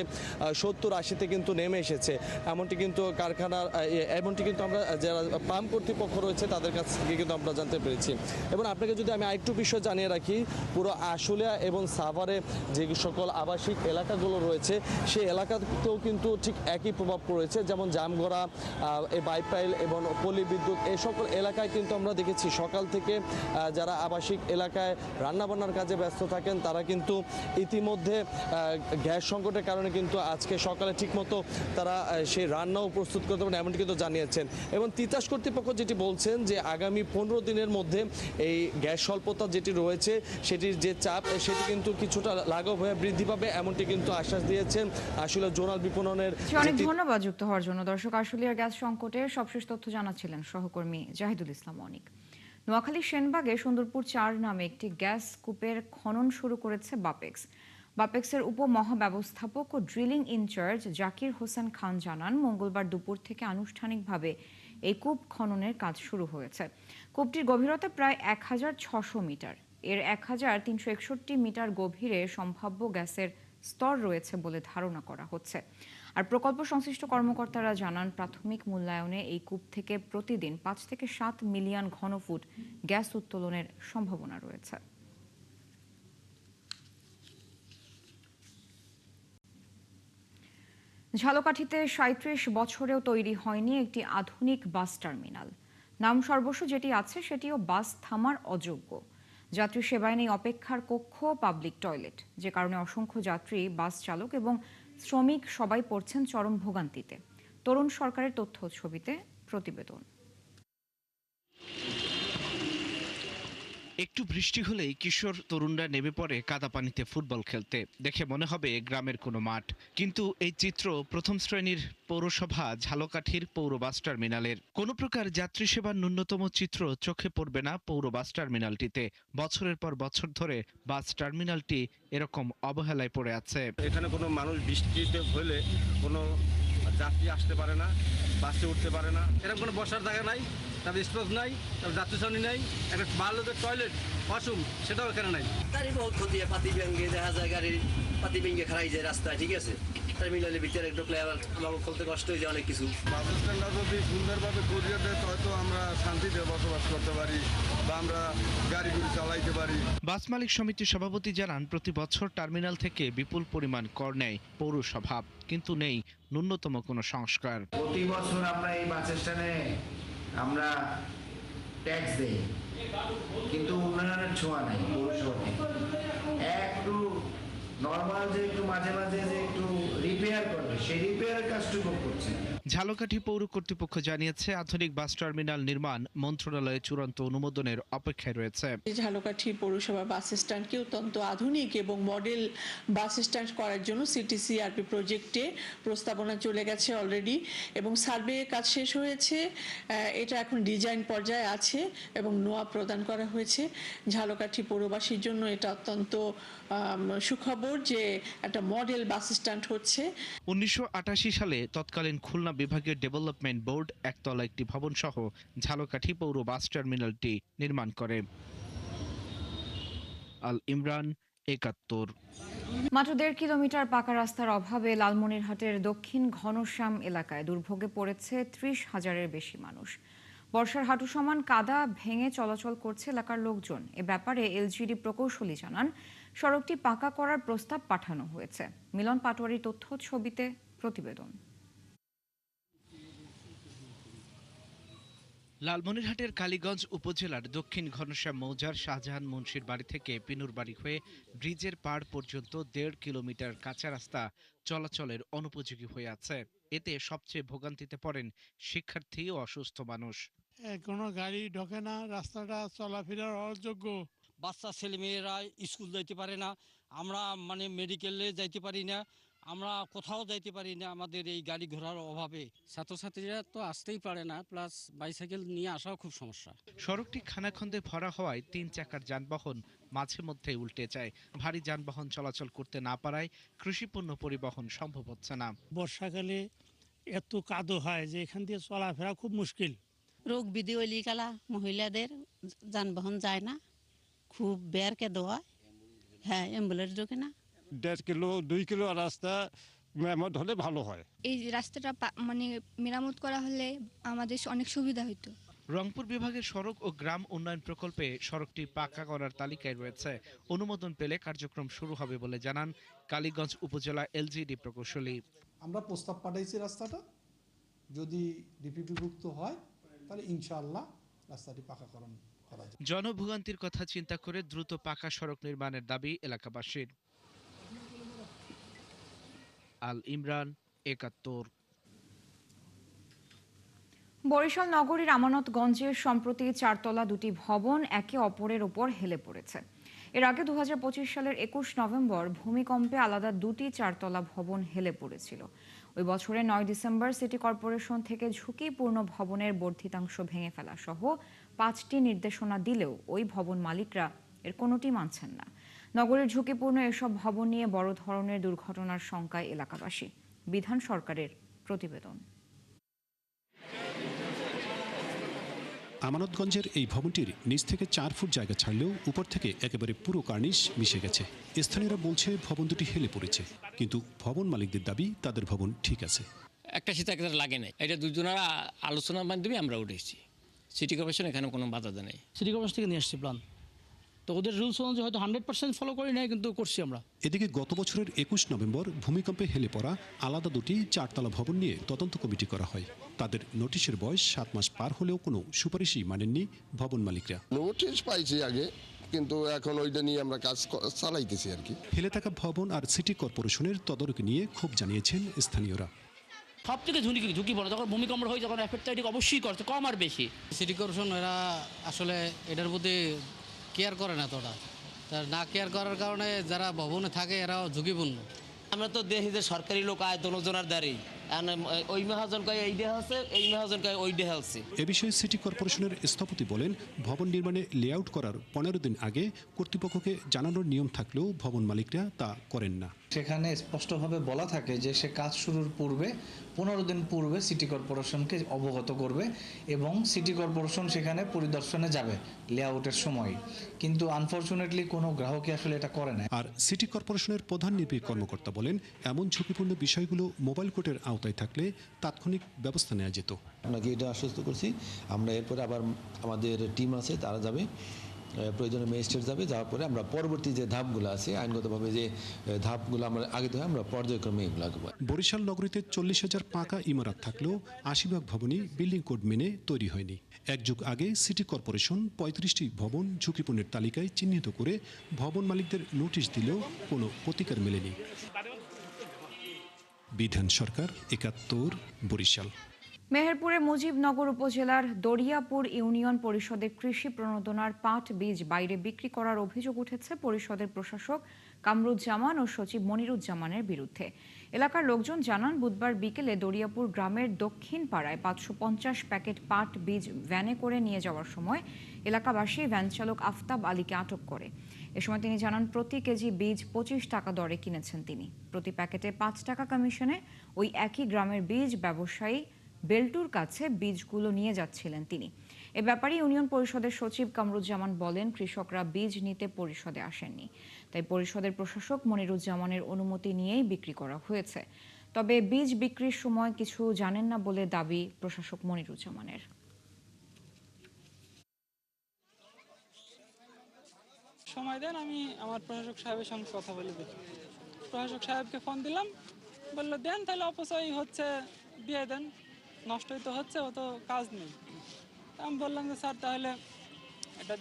70-80-তে কিন্তু নেমে এসেছে। এমনটি কিন্তু এমনটি কিন্তু আমরা যারা পাম্প কর্তৃপক্ষ রয়েছে তাদের কাছ থেকে কিন্তু আমরা জানতে পেরেছি। এবং আপনাকে যদি আমি আরেকটু বিষয় জানিয়ে রাখি, পুরো আশুলিয়া এবং সাভারে যে সকল আবাসিক এলাকাগুলো রয়েছে সেই এলাকাতেও কিন্তু ঠিক একই প্রভাব পড়েছে। যেমন জামগড়া, বাইপাইল এবং পল্লী বিদ্যুৎ এই সকল এলাকায় কিন্তু আমরা দেখেছি সকাল থেকে যারা আবাসিক এলাকায় রান্নাবান্নার কাজে ব্যস্ত থাকেন তারা কিন্তু ইতিমধ্যে গ্যাস সংকটের কারণে কিন্তু আজকে সকালে ঠিকমতো তারা সেই রান্নাও প্রস্তুত করতে পারেন এমনটি কিন্তু জানিয়েছেন। এবং তিতাস কর্তৃপক্ষ যেটি বলছেন যে আগামী 15 দিনের মধ্যে এই গ্যাস স্বল্পতা যেটি রয়েছে সেটির যে চাপ সেটি কিন্তু কিছুটা লাঘব হয়ে বৃদ্ধি পাবে এমনটি কিন্তু আশ্বাস দিয়েছেন আসলে জোনাল বিপণনের। অনেক ধন্যবাদ যুক্ত হওয়ার জন্য। দর্শক, আশুলিয়ার গ্যাস সংকটের সবশেষ তথ্য জানাচ্ছিলেন সহকর্মী জাহিদুল ইসলাম অনিক। নোয়াখালী সেনবাগে সুন্দরপুর 4 নামে একটি গ্যাস কূপের খনন শুরু করেছে বাপেক্স। বাপেক্সের উপমহাব্যবস্থাপক ও ড্রিলিং ইনচার্জ জাকির হোসেন খান জানান, মঙ্গলবার দুপুর থেকে আনুষ্ঠানিকভাবে এই কূপ খননের কাজ শুরু হয়েছে। কূপটির গভীরতা প্রায় 1600 মিটার। এর 1361 মিটার গভীরে সম্ভাব্য গ্যাসের স্তর রয়েছে বলে ধারণা করা হচ্ছে। আর প্রকল্প সংশ্লিষ্ট কর্মকর্তারা জানান, প্রাথমিক মূল্যায়নে এই কূপ থেকে প্রতিদিন 5 থেকে 7 মিলিয়ন ঘনফুট গ্যাস উত্তোলনের সম্ভাবনা রয়েছে। ঝালকাঠিতে 37 বছরেও তৈরি হয়নি একটি আধুনিক বাস টার্মিনাল। নাম সর্বস্ব যেটি আছে সেটিও বাস থামার অযোগ্য। যাত্রী সেবায় নেই অপেক্ষার কক্ষ, পাবলিক টয়লেট, যে কারণে অসংখ্য যাত্রী, বাস চালক এবং শ্রমিক সবাই পড়ছেন চরম ভোগান্তিতে। তরুণ সরকারের তথ্য ছবিতে প্রতিবেদন। একটু বৃষ্টি হলেই কিশোর তরুণরা নেমে পড়ে কাদা পানিতে ফুটবল খেলতে। দেখে মনে হবে গ্রামের কোনো মাঠ, কিন্তু এই চিত্র প্রথম শ্রেণীর পৌরসভা ঝালকাঠির পৌর বাস টার্মিনালের। কোনো প্রকার যাত্রী সেবার ন্যূনতম চিত্র চোখে পড়বে না পৌর বাস টার্মিনালটিতে। বছরের পর বছর ধরে বাস টার্মিনালটি এরকম অবহেলায় পড়ে আছে। এখানে কোনো মানুষ বৃষ্টিতে হলে কোনো যাত্রী আসতে পারে না, বাসে উঠতে পারে না, এরকম কোনো বসার জায়গা নাই, তারপর স্পেস নাই, তারপর যাত্রী শ্রেণী নাই, একটা ভালো টয়লেট ওয়াশরুম সেটাও এখানে নাই। গাড়ি বহুত ক্ষতি, পাতি ভেঙে দেখা যায়, গাড়ির পাতি ভেঙে খারাই যায় রাস্তায়, ঠিক আছে। টার্মিনালের ভিতরে ঢুকলে আবার আমাকে খুলতে কষ্ট হয়ে যায় অনেক কিছু। বাস স্ট্যান্ডটা যদি সুন্দরভাবে করিয়ে দেয় হয়তো আমরা শান্তিতে বসবাস করতে পারি বা আমরা গাড়িগুলি চালাইতে পারি। বাস মালিক সমিতির সভাপতি জানান, প্রতি বছর টার্মিনাল থেকে বিপুল পরিমাণ কর নেয় পৌরসভা, কিন্তু নেই ন্যূনতম কোনো সংস্কার। প্রতি বছর আমরা এই বাস স্ট্যান্ডে আমরা ট্যাক্স দেই, কিন্তু উন্নয়নের ছোঁয়া নাই পৌরসভাতে। একটু নর্মাল যে একটু মাঝে মাঝে যে একটু রিপেয়ার করবে, সেই রিপেয়ারের কাজটুকু করছে। ঝালকাঠি পৌর কর্তৃপক্ষ জানিয়েছে, আধুনিক বাস টার্মিনাল নির্মাণ মন্ত্রণালয়ের চূড়ান্ত অনুমোদনের অপেক্ষায় রয়েছে। ঝালকাঠি পৌরসভা বাস স্ট্যান্ডকে অত্যন্ত আধুনিক এবং মডেল বাস স্ট্যান্ড করার জন্য সিটিসিআরপি প্রজেক্টে প্রস্তাবনা চলে গেছে অলরেডি, এবং সার্ভে কাজ শেষ হয়েছে। এটা এখন ডিজাইন পর্যায়ে আছে এবং নোয়া প্রদান করা হয়েছে। ঝালকাঠি পৌরবাসীর জন্য এটা অত্যন্ত সুখবর যে একটা মডেল বাস স্ট্যান্ড হচ্ছে। 1988 সালে তৎকালীন খুলনা বিভাগীয় ডেভেলপমেন্ট বোর্ড একতলা একটি ভবন সহ ঝালকাঠি পৌর বাস টার্মিনালটি নির্মাণ করে। আল ইমরান, 71। মাত্র 1.5 কিলোমিটার পাকা রাস্তার অভাবে লালমনিরহাটের দক্ষিণ ঘনশ্যাম এলাকায় দুর্ভোগে পড়েছে 30,000-এর বেশি মানুষ। বর্ষার হাঁটু সমান কাদা ভেঙে চলাচল করছে এলাকার লোকজন। এ ব্যাপারে এলজিডি প্রকৌশলী জানান, সড়কটি পাকা করার প্রস্তাব পাঠানো হয়েছে। মিলন পাটোয়ারির তথ্য ছবিতে প্রতিবেদন। লালমনিরহাটের কালীগঞ্জ উপজেলার দক্ষিণ ঘনশ্যাম মৌজার শাহজাহান মুন্সির বাড়ি থেকে পিনুর বাড়ি হয়ে ব্রিজের পাড় পর্যন্ত 1.5 কিলোমিটার কাঁচা রাস্তা চলাচলের অনুপযোগী হয়ে আছে। এতে সবচেয়ে ভোগান্তিতে পড়েন শিক্ষার্থী ও অসুস্থ মানুষ। কোনো গাড়ি ঢোকে না, রাস্তাটা চলাফেরার অযোগ্য। বাচ্চা ছেলেমেয়েরা স্কুল যাইতে পারে না, আমরা মেডিকেলে যাইতে পারি না, আমরা কোথাও যাইতে পারি না আমাদের এই গাড়ি ঘোড়ার অভাবে। ছাত্রছাত্রীরা তো আসতেই পারে না, প্লাস বাইসাইকেল নিয়ে আসাও খুব সমস্যা। সড়কটি খানাখন্দে ভরা হওয়ায় 3 চাকার যানবাহন মাঝে মধ্যে উল্টে যায়। ভারী যানবাহন চলাচল করতে না পারায় কৃষিপণ্য পরিবহন সম্ভব হচ্ছে না। বর্ষাকালে এত কাদো হয় যে এখান দিয়ে চলাফেরা খুব মুশকিল। রোগ বিধি ওইলি কালা মহিলাদের যানবাহন যায় না, খুব বেরকে দেওয়া। হ্যাঁ, অ্যাম্বুলেন্স ঢোকে না। 1.5 কিলো 2 কিলো রাস্তা মেরামত হলে ভালো হয়। এই রাস্তাটা মেরামত করা হলে আমাদের অনেক সুবিধা হতো। রংপুর বিভাগের সড়ক ও গ্রাম উন্নয়ন প্রকল্পে সড়কটি পাকা করার তালিকায় রয়েছে। অনুমোদন পেলে কার্যক্রম শুরু হবে বলে জানান কালীগঞ্জ উপজেলা এলজিডি প্রকৌশলী। আমরা প্রস্তাব পাঠাইছি, রাস্তাটা যদি ডিপিপিভুক্ত হয় তাহলে ইনশাআল্লাহ রাস্তাটি পাকাকরণ করা যাবে। জনভোগান্তির কথা চিন্তা করে দ্রুত পাকা সড়ক নির্মাণের দাবি এলাকাবাসীর। আল ইমরান, ৭১। বরিশাল নগরীর আমানতগঞ্জের সম্প্রতি 4 তলা দুটি ভবন একে অপরের উপর হেলে পড়েছে। এর আগে 2025 সালের 21 নভেম্বর ভূমিকম্পে আলাদা দুটি 4 তলা ভবন হেলে পড়েছিল। ওই বছরের 9 ডিসেম্বর সিটি কর্পোরেশন থেকে ঝুঁকিপূর্ণ ভবনের বর্ধিতাংশ ভেঙে ফেলা সহ 5টি নির্দেশনা দিলেও ওই ভবন মালিকরা এর কোনোটি মানছেন না। নগরের ঝুঁকিপূর্ণ এসব ভবন নিয়ে বড় ধরনের দুর্ঘটনার শঙ্কায় এলাকাবাসী। বিধান সরকারের প্রতিবেদন। আমানতগঞ্জের এই ভবনটির নিচ থেকে 4 ফুট জায়গা ছাড়লেও উপর থেকে একেবারে পুরো কার্নিশ মিশে গেছে। স্থানীয়রা বলছে ভবন দুটি হেলে পড়েছে, কিন্তু ভবন মালিকদের দাবি তাদের ভবন ঠিক আছে। একটা শীত একটা লাগে নাই, এটা দুজনের আলোচনার মাধ্যমে আমরা উঠেছি। সিটি কর্পোরেশন এখানে কোনো বাধা নেই। সিটি কর্পোরেশন থেকে নিয়ে আসছি প্ল্যান, তো ওদের রুলস অনুযায়ী হয়তো 100% ফলো করি নাই, কিন্তু করছি আমরা। এদিকে গত বছরের 21 নভেম্বর ভূমিকম্পে হেলে পড়া আলাদা দুটি 4 তলা ভবন নিয়ে তদন্ত কমিটি করা হয়। তাদের নোটিশের বয়স 7 মাস পার হলেও কোনো সুপারিশই মানেননি ভবন মালিকরা। নোটিশ পাইছি আগে, কিন্তু এখন ওইটা নিয়ে আমরা কাজ চালাইতেছি আর কি। হেলে থাকা ভবন আর সিটি কর্পোরেশনের তদারকি নিয়ে ক্ষোভ জানিয়েছেন স্থানীয়রা। সব থেকে ঝুঁকিপূর্ণ যখন ভূমিকম্প হয়, যখন এফেক্ট অবশ্যই করছে, কম আর বেশি। সিটি কর্পোরেশন এরা আসলে এটার প্রতি কেয়ার করে না, তোরা না কেয়ার করার কারণে যারা ভবনে থাকে এরাও ঝুঁকিপূর্ণ। আমরা তো দেখি যে সরকারি লোক আয় দোনোজনের দ্বারাই, ওই মহাজন কয় এই দেহ আছে, এই মহাজন কয় ওই দেহ আছে। এ বিষয়ে সিটি কর্পোরেশনের স্থপতি বলেন, ভবন নির্মাণে লেআউট করার 15 দিন আগে কর্তৃপক্ষকে জানানোর নিয়ম থাকলেও ভবন মালিকরা তা করেন না। সেখানে স্পষ্টভাবে বলা থাকে যে সে কাজ শুরুর পূর্বে 15 দিন পূর্বে সিটি কর্পোরেশনকে অবগত করবে এবং সিটি কর্পোরেশন সেখানে পরিদর্শনে যাবে লেআউটের সময়, কিন্তু আনফরচুনেটলি কোনো গ্রাহকই আসলে এটা করে না। আর সিটি কর্পোরেশনের প্রধান নির্বাহী কর্মকর্তা বলেন, এমন ঝুঁকিপূর্ণ বিষয়গুলো মোবাইল কোর্টের আওতায় থাকলে তাৎক্ষণিক ব্যবস্থা নেওয়া যেত। আপনাকে এটা আশ্বস্ত করছি, আমরা এরপরে আবার আমাদের টিম আছে, তারা যাবে, প্রয়োজনে ম্যাজিস্ট্রেট যাবে, যাওয়ার পরে আমরা পরবর্তী যে ধাপগুলো আছে আইনগতভাবে যে ধাপগুলো আমরা আগে থেকে আমরা পর্যায়ক্রমে এগুলো আঁকবো। বরিশাল নগরীতে 40,000 পাকা ইমারত থাকলেও 80 ভাগ ভবনই বিল্ডিং কোড মেনে তৈরি হয়নি। এক যুগ আগে সিটি কর্পোরেশন 35টি ভবন ঝুঁকিপূর্ণের তালিকায় চিহ্নিত করে ভবন মালিকদের নোটিশ দিলেও কোনো প্রতিকার মেলেনি। বিধান সরকার, ৭১, বরিশাল। মেহেরপুরের মুজিবনগর উপজেলার দরিয়াপুর ইউনিয়ন পরিষদের কৃষি প্রণোদনার পাট বীজ বাইরে বিক্রি করার অভিযোগ উঠেছে পরিষদের প্রশাসক কামরুজ্জামান ও সচিব মনিরুজ্জামানের বিরুদ্ধে। এলাকার লোকজন জানান, বুধবার বিকেলে দরিয়াপুর গ্রামের দক্ষিণ পাড়ায় 550 প্যাকেট পাট বীজ ভ্যানে করে নিয়ে যাওয়ার সময় এলাকাবাসী ভ্যান চালক আফতাব আলীকে আটক করে। এ সময় তিনি জানান, প্রতি কেজি বীজ 25 টাকা দরে কিনেছেন তিনি। প্রতি প্যাকেটে 5 টাকা কমিশনে ওই একই গ্রামের বীজ ব্যবসায়ী বেল্টুর কাছে বীজগুলো নিয়ে যাচ্ছিলেন তিনি। এ ব্যাপারে ইউনিয়ন পরিষদের সচিব কামরুজ্জামান বলেন, কৃষকরা বীজ নিতে পরিষদে আসেননি, তাই পরিষদের প্রশাসক মনিরুজ্জামানের অনুমতি নিয়েই বিক্রি করা হয়েছে। তবে বীজ বিক্রির সময় কিছু জানেন না বলে দাবি প্রশাসক মনিরুজ্জামানের। সময় দেন, আমি আমার প্রশাসক সাহেবের সঙ্গে কথা বলে দেখি। প্রশাসক সাহেবকে ফোন দিলাম, বললো দেন, তাহলে অপচয় হচ্ছে দিয়ে দেন, নষ্টই তো হচ্ছে, ও তো কাজ নেই। আমি বললাম যে স্যার তাহলে এটা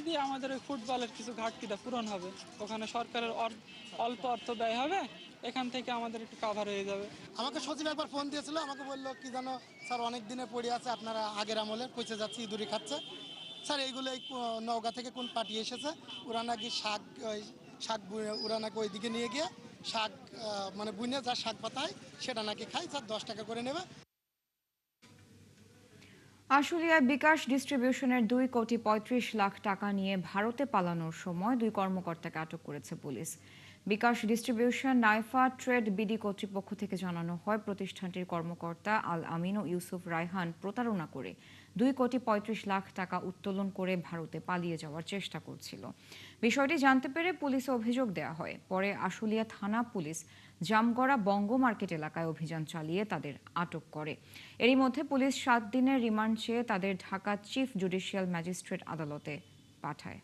দিয়ে আমাদের ওই ফুটবলের কিছু ঘাটতিটা পূরণ হবে, ওখানে সরকারের অল্প অর্থ ব্যয় হবে, এখান থেকে আমাদের একটু কাভার হয়ে যাবে। আমাকে সচিব একবার ফোন দিয়েছিল, আমাকে বললো কি জানো স্যার অনেক দিনে পড়ে আছে, আপনারা আগের আমলে পৌঁছে যাচ্ছে, ইঁদুরি খাচ্ছে স্যার, এইগুলো এই নওগাঁ থেকে কোন পার্টি এসেছে, ওরা নাকি শাক ওরা নাকি ওইদিকে নিয়ে গিয়ে শাক মানে বুনে যা শাক পাতায় সেটা নাকি খায়, স্যার 10 টাকা করে নেবে। আশুলিয়ায় বিকাশ ডিস্ট্রিবিউশনের 2,35,00,000 টাকা নিয়ে ভারতে পালানোর সময় 2 কর্মকর্তাকে আটক করেছে পুলিশ। বিকাশ ডিস্ট্রিবিউশন নাইফা ট্রেড বিডি কর্তৃপক্ষ থেকে জানানো হয়, প্রতিষ্ঠানটির কর্মকর্তা আল আমিন ও ইউসুফ রায়হান প্রতারণা করে 2,35,00,000 টাকা উত্তোলন করে ভারতে পালিয়ে যাওয়ার চেষ্টা করছিল। বিষয়টি জানতে পেরে পুলিশে অভিযোগ দেওয়া হয়। পরে আশুলিয়া থানা পুলিশ জামগড়া বঙ্গ মার্কেট এলাকায় অভিযান চালিয়ে তাদের আটক করে। এরই মধ্যে পুলিশ 7 দিনের রিমান্ড চেয়ে তাদের ঢাকা চিফ জুডিশিয়াল ম্যাজিস্ট্রেট আদালতে পাঠায়।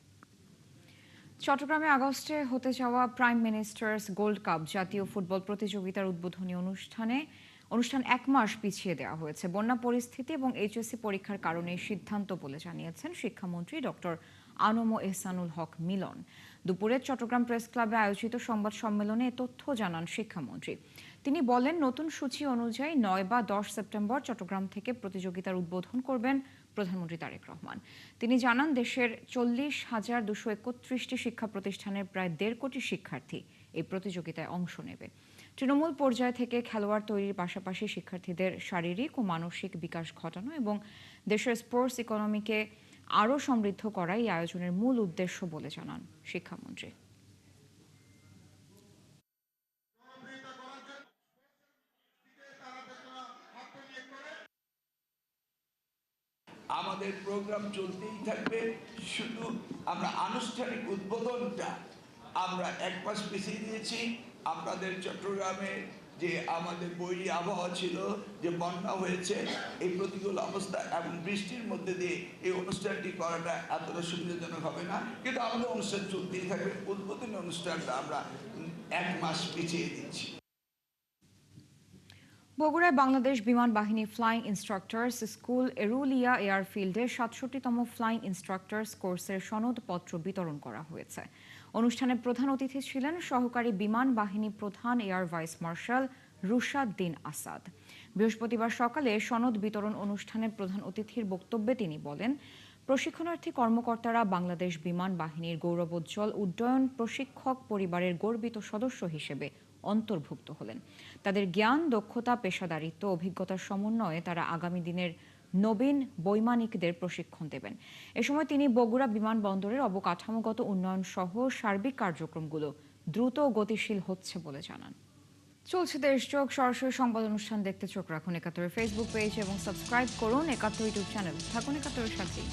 চট্টগ্রামে আগস্টে হতে যাওয়া প্রাইম মিনিস্টার্স গোল্ড কাপ জাতীয় ফুটবল প্রতিযোগিতার উদ্বোধনী অনুষ্ঠান 1 মাস পিছিয়ে দেওয়া হয়েছে। বন্যা পরিস্থিতি এবং এইচএসসি পরীক্ষার কারণে সিদ্ধান্ত বলে জানিয়েছেন শিক্ষামন্ত্রী ডক্টর আনম এহসানুল হক মিলন। দুপুরে চট্টগ্রাম প্রেস ক্লাবে আয়োজিত সংবাদ সম্মেলনে এ তথ্য জানান শিক্ষামন্ত্রী। তিনি বলেন, নতুন সূচি অনুযায়ী 9 বা 10 সেপ্টেম্বর চট্টগ্রাম থেকে প্রতিযোগিতার উদ্বোধন করবেন প্রধানমন্ত্রী তারেক রহমান। তিনি জানান, দেশের 40,231টি শিক্ষা প্রতিষ্ঠানের প্রায় 1.5 কোটি শিক্ষার্থী এই প্রতিযোগিতায় অংশ নেবে। তৃণমূল পর্যায় থেকে খেলোয়াড় তৈরির পাশাপাশি শিক্ষার্থীদের শারীরিক ও মানসিক বিকাশ ঘটানো এবং দেশের স্পোর্টস ইকোনমিকে আরও সমৃদ্ধ করাই এই আয়োজনের মূল উদ্দেশ্য বলে জানান শিক্ষামন্ত্রী। আমাদের প্রোগ্রাম চলতেই থাকবে, শুধু আমরা আনুষ্ঠানিক উদ্বোধনটা আমরা 1 মাস পিছিয়ে দিয়েছি। আপনাদের চট্টগ্রামে যে আমাদের বৈরী আবহাওয়া ছিল, যে বন্যা হয়েছে, এই প্রতিকূল অবস্থা এবং বৃষ্টির মধ্যে দিয়ে এই অনুষ্ঠানটি করাটা এতটা সুবিধাজনক হবে না, কিন্তু আমাদের অনুষ্ঠান চলতেই থাকবে। উদ্বোধনী অনুষ্ঠানটা আমরা 1 মাস পিছিয়ে দিচ্ছি। বগুড়ায় বাংলাদেশ বিমান বাহিনী ফ্লাইং ইনস্ট্রাক্টরস স্কুল এরুলিয়া এয়ারফিল্ডে 67তম ফ্লাইং ইনস্ট্রাক্টরস কোর্সের সনদপত্র বিতরণ করা হয়েছে। অনুষ্ঠানে প্রধান অতিথি ছিলেন সহকারী বিমান বাহিনী প্রধান এয়ার ভাইস মার্শাল রুশাদ্দিন আসাদ। বৃহস্পতিবার সকালে সনদ বিতরণ অনুষ্ঠানে প্রধান অতিথির বক্তব্যে তিনি বলেন, প্রশিক্ষণার্থী কর্মকর্তারা বাংলাদেশ বিমান বাহিনীর গৌরবোজ্জ্বল উড্ডয়ন প্রশিক্ষক পরিবারের গর্বিত সদস্য হিসেবে অন্তর্ভুক্ত হলেন। তাদের জ্ঞান, দক্ষতা, পেশাদারিত্ব, অভিজ্ঞতার সমন্বয়ে তারা আগামী দিনের নবীন বৈমানিকদের প্রশিক্ষণ দেবেন। এ সময় তিনি বগুড়া বিমানবন্দরের অবকাঠামোগত উন্নয়ন সহ সার্বিক কার্যক্রমগুলো দ্রুত গতিশীল হচ্ছে বলে জানান। চলছে দেশযোগ। সরাসরি সংবাদ অনুষ্ঠান দেখতে চোখ রাখুন ৭১ ফেসবুক পেজ এবং সাবস্ক্রাইব করুন ৭১ ইউটিউব চ্যানেল। থাকুন ৭১ সাথেই।